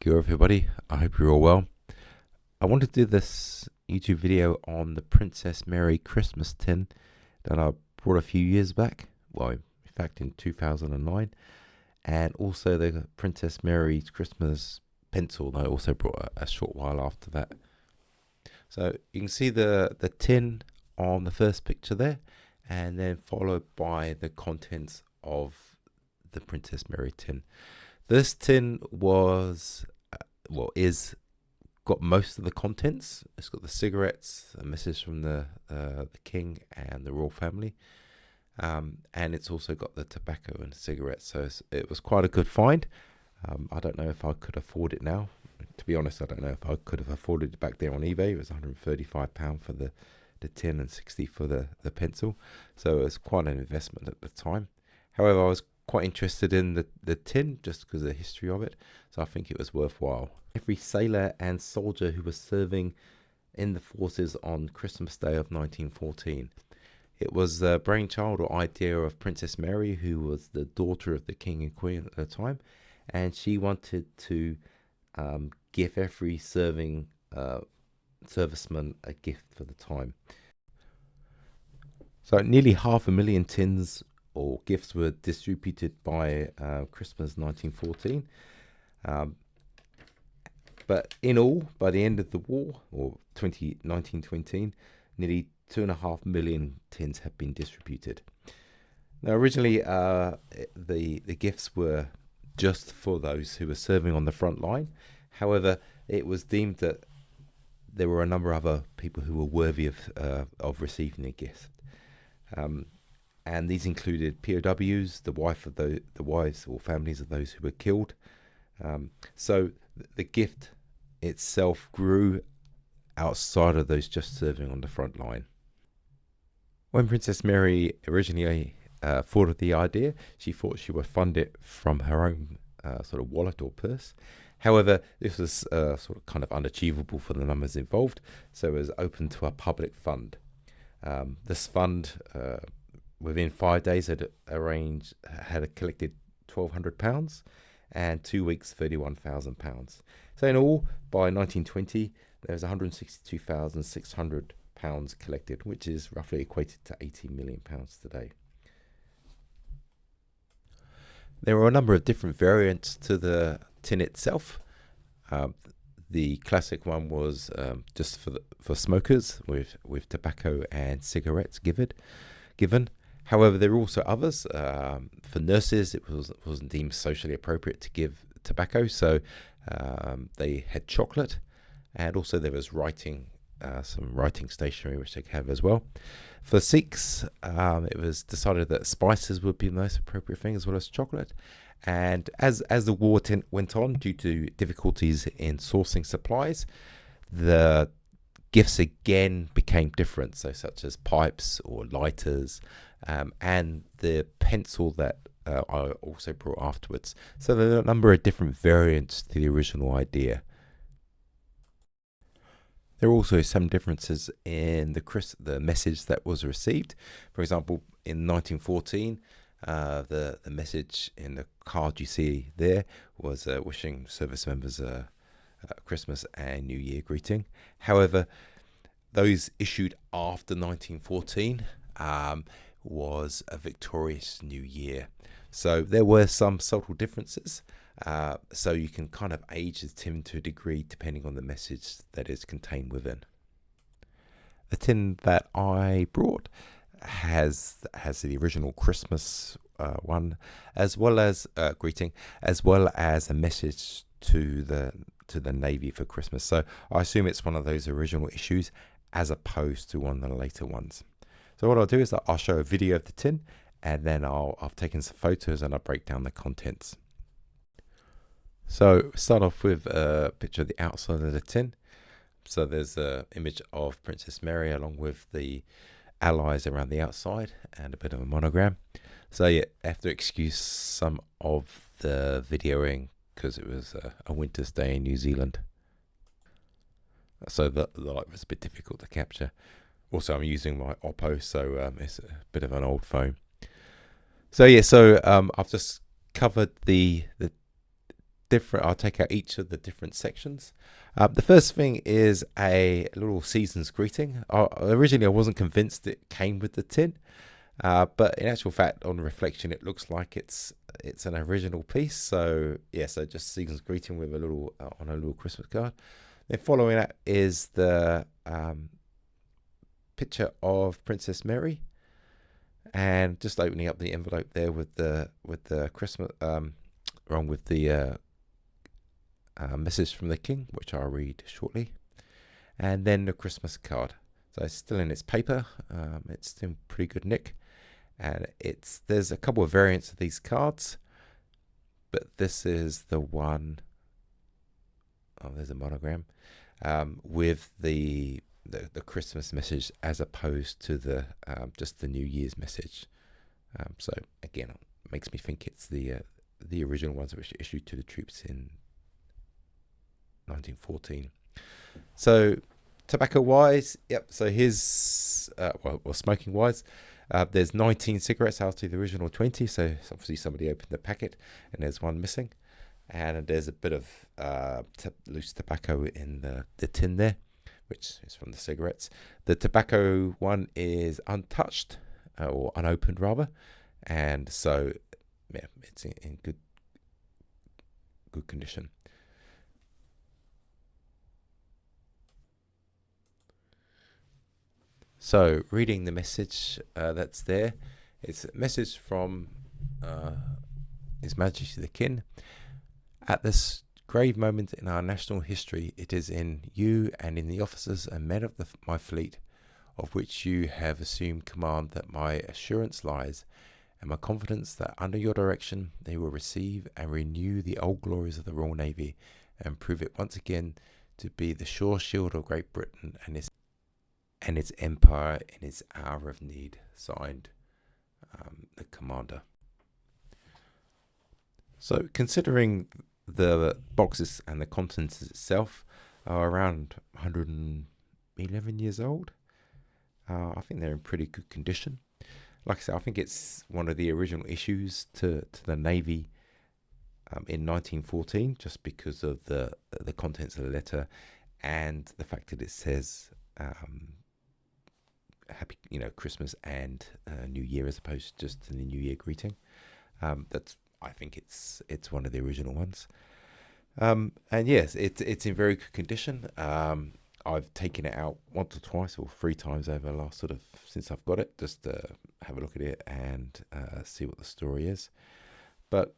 Good everybody, I hope you're all well. I want to do this YouTube video on the Princess Mary Christmas tin that I brought a few years back, well in fact in 2009, and also the Princess Mary's Christmas pencil that I also brought a short while after that. So you can see the tin on the first picture there, and then followed by the contents of the Princess Mary tin. This tin is got most of the contents. It's got the cigarettes, a message from the king and the royal family, and it's also got the tobacco and cigarettes. So it was quite a good find. I don't know if I could afford it now. To be honest, I don't know if I could have afforded it back there on eBay. It was £135 for the tin and £60 for the pencil. So it was quite an investment at the time. However, I was quite interested in the tin just because of the history of it, so I think it was worthwhile. Every sailor and soldier who was serving in the forces on Christmas Day of 1914. It was the brainchild or idea of Princess Mary, who was the daughter of the king and queen at the time, and she wanted to give every serving serviceman a gift for the time. So nearly 500,000 tins or gifts were distributed by Christmas 1914. But in all, by the end of the war, or 1920, nearly 2.5 million tins had been distributed. Now, originally, the gifts were just for those who were serving on the front line. However, it was deemed that there were a number of other people who were worthy of receiving a gift. And these included POWs, the wives or families of those who were killed. So the gift itself grew outside of those just serving on the front line. When Princess Mary originally thought of the idea, she thought she would fund it from her own sort of wallet or purse. However, this was sort of kind of unachievable for the numbers involved, so it was open to a public fund. This fund, within 5 days, had collected £1,200, and 2 weeks, £31,000. So in all, by 1920, there was £162,600 collected, which is roughly equated to £80 million today. There were a number of different variants to the tin itself. The classic one was just for smokers with tobacco and cigarettes given. However, there were also others. For nurses, it wasn't deemed socially appropriate to give tobacco, so they had chocolate, and also there was some writing stationery which they could have as well. For Sikhs, it was decided that spices would be the most appropriate thing, as well as chocolate. And as the war went on, due to difficulties in sourcing supplies, the gifts again became different, so such as pipes or lighters, and the pencil that I also brought afterwards. So there are a number of different variants to the original idea. There are also some differences in the message that was received. For example, in 1914, the message in the card you see there was wishing service members a Christmas and New Year greeting. However, those issued after 1914 was a victorious New Year. So there were some subtle differences. So you can kind of age the tin to a degree depending on the message that is contained within. The tin that I brought has the original Christmas one, as well as greeting, as well as a message to the Navy for Christmas. So I assume it's one of those original issues as opposed to one of the later ones. So what I'll do is I'll show a video of the tin, and then I've taken some photos and I'll break down the contents. So start off with a picture of the outside of the tin. So there's an image of Princess Mary along with the allies around the outside and a bit of a monogram. So yeah, I have to excuse some of the videoing because it was a winter's day in New Zealand. So the light was a bit difficult to capture. Also, I'm using my Oppo, so it's a bit of an old phone. So yeah, I've just covered the I'll take out each of the different sections. The first thing is a little season's greeting. Originally, I wasn't convinced it came with the tin, but in actual fact, on reflection, it looks like it's an original piece. So yeah, so just season's greeting with a little on a little Christmas card. Then following that is the picture of Princess Mary, and just opening up the envelope there with the Christmas with the message from the King, which I'll read shortly, and then the Christmas card. So it's still in its paper. It's in pretty good nick, and there's a couple of variants of these cards, but this is the one. Oh, there's a monogram with the Christmas message as opposed to the just the New Year's message. So again, it makes me think it's the original ones which were issued to the troops in 1914. So tobacco wise, yep. So his smoking wise, there's 19 cigarettes out of the original 20. So obviously somebody opened the packet and there's one missing, and there's a bit of loose tobacco in the tin there, which is from the cigarettes. The tobacco one is untouched or unopened rather, and so yeah, it's in good condition. So reading the message that's there, it's a message from His Majesty the King. At this grave moment in our national history, it is in you and in the officers and men of my fleet, of which you have assumed command, that my assurance lies, and my confidence that under your direction they will receive and renew the old glories of the Royal Navy, and prove it once again to be the sure shield of Great Britain and its empire in its hour of need. Signed, the Commander. So considering the boxes and the contents itself are around 111 years old, I think they're in pretty good condition. Like I said, I think it's one of the original issues to the Navy in 1914, just because of the contents of the letter and the fact that it says happy Christmas and New Year, as opposed to just the New Year greeting. I think it's one of the original ones. And yes, it's in very good condition. I've taken it out once or twice or 3 times over the last since I've got it, just to have a look at it and see what the story is. But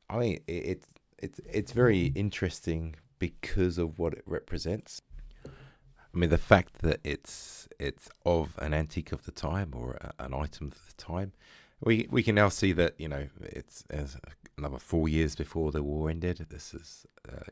I mean, it's very interesting because of what it represents. I mean, the fact that it's of an antique of the time, or an item of the time. We can now see that it's another 4 years before the war ended. This is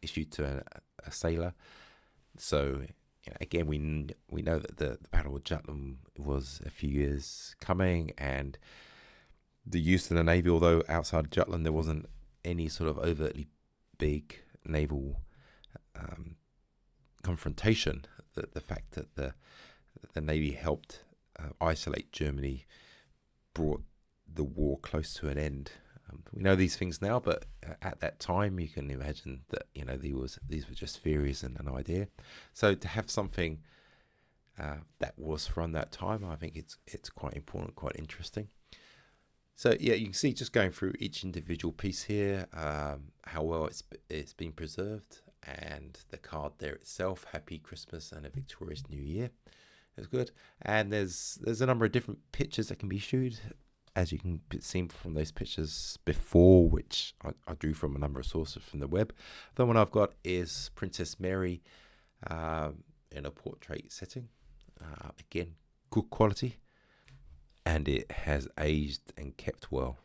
issued to a sailor. So again, we know that the Battle of Jutland was a few years coming, and the use of the Navy, although outside of Jutland there wasn't any sort of overtly big naval confrontation, the fact that the Navy helped isolate Germany brought the war close to an end. We know these things now, but at that time, you can imagine that these were just theories and an idea. So to have something that was from that time, I think it's quite important, quite interesting. So yeah, you can see, just going through each individual piece here, how well it's been preserved, and the card there itself, Happy Christmas and a Victorious New Year, is good. And there's a number of different pictures that can be issued, as you can see from those pictures before, which I drew from a number of sources from the web. The one I've got is Princess Mary in a portrait setting. Again, good quality, and it has aged and kept well.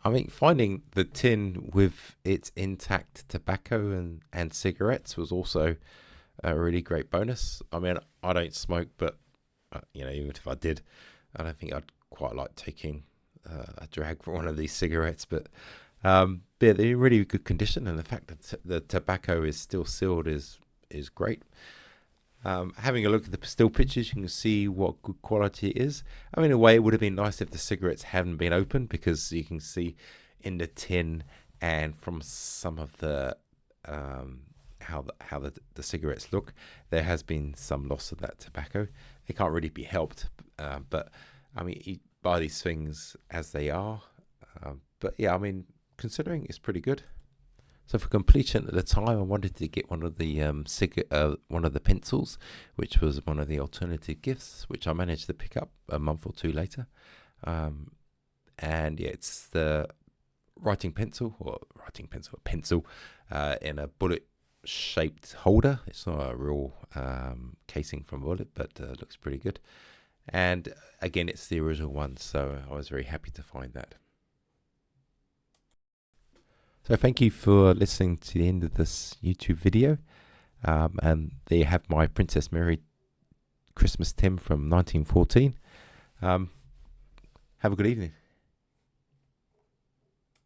I think finding the tin with its intact tobacco and cigarettes was also a really great bonus. I mean, I don't smoke, but even if I did, I don't think I'd quite like taking a drag for one of these cigarettes. But yeah, they're in really good condition, and the fact that the tobacco is still sealed is great. Having a look at the still pictures, you can see what good quality it is. I mean, in a way, it would have been nice if the cigarettes hadn't been opened, because you can see in the tin and from some of the how the cigarettes look, there has been some loss of that tobacco. It can't really be helped, but I mean, you buy these things as they are. But yeah, I mean, considering it's pretty good. So for completion at the time, I wanted to get one of the one of the pencils, which was one of the alternative gifts, which I managed to pick up a month or two later. And yeah, it's the pencil in a bullet-shaped holder. It's not a real casing from bullet, but looks pretty good. And again, it's the original one, so I was very happy to find that. So thank you for listening to the end of this YouTube video. And there you have my Princess Mary Christmas Tim from 1914. Have a good evening.